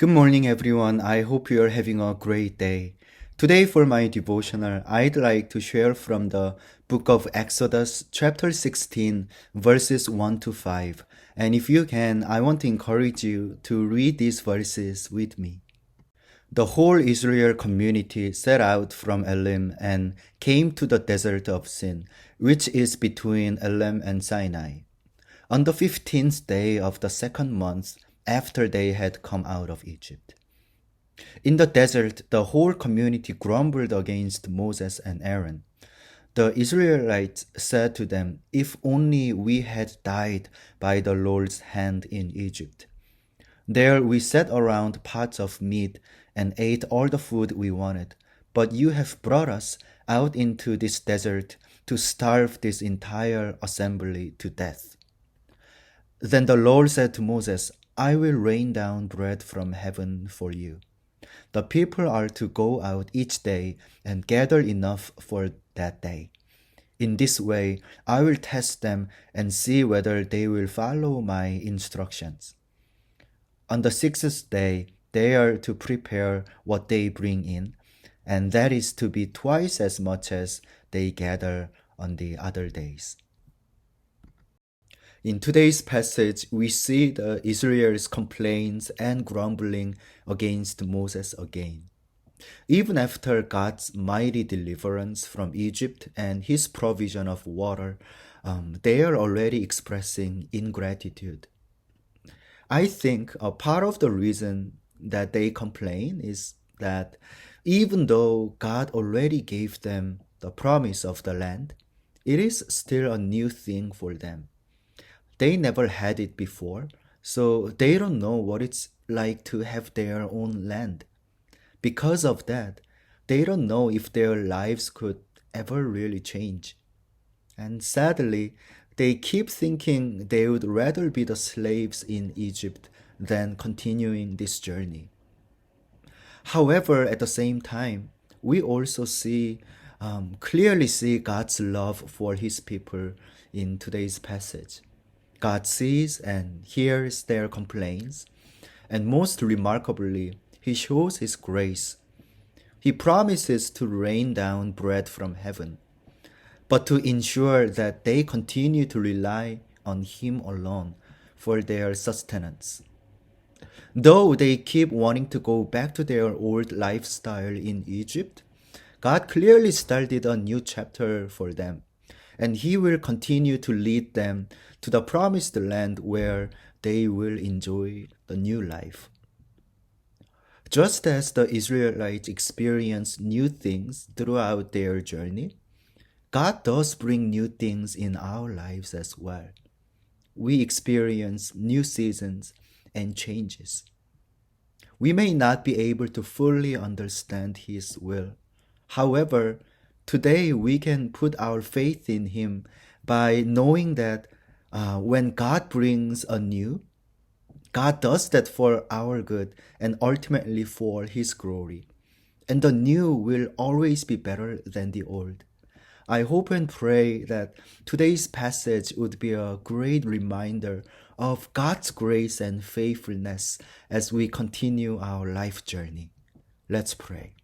Good morning, everyone. I hope you are having a great day. Today, for my devotional, I'd like to share from the book of Exodus, chapter 16, verses 1 to 5. And if you can, I want to encourage you to read these verses with me. The whole Israel community set out from Elim and came to the desert of Sin, which is between Elim and Sinai. On the 15th day of the second month after they had come out of Egypt. In the desert, the whole community grumbled against Moses and Aaron. The Israelites said to them, "If only we had died by the Lord's hand in Egypt. There we sat around pots of meat and ate all the food we wanted, but you have brought us out into this desert to starve this entire assembly to death." Then the Lord said to Moses, "I will rain down bread from heaven for you. The people are to go out each day and gather enough for that day. In this way, I will test them and see whether they will follow my instructions. On the sixth day, they are to prepare what they bring in, and that is to be twice as much as they gather on the other days." In today's passage, we see the Israel's complaints and grumbling against Moses again. Even after God's mighty deliverance from Egypt and his provision of water, they are already expressing ingratitude. I think a part of the reason that they complain is that even though God already gave them the promise of the land, it is still a new thing for them. They never had it before, so they don't know what it's like to have their own land. Because of that, they don't know if their lives could ever really change. And sadly, they keep thinking they would rather be the slaves in Egypt than continuing this journey. However, at the same time, we also clearly see God's love for his people in today's passage. God sees and hears their complaints, and most remarkably, he shows his grace. He promises to rain down bread from heaven, but to ensure that they continue to rely on him alone for their sustenance. Though they keep wanting to go back to their old lifestyle in Egypt, God clearly started a new chapter for them, and he will continue to lead them to the promised land where they will enjoy the new life. Just as the Israelites experienced new things throughout their journey, God does bring new things in our lives as well. We experience new seasons and changes. We may not be able to fully understand his will. However, today we can put our faith in him by knowing that when God brings a new, God does that for our good and ultimately for his glory. And the new will always be better than the old. I hope and pray that today's passage would be a great reminder of God's grace and faithfulness as we continue our life journey. Let's pray.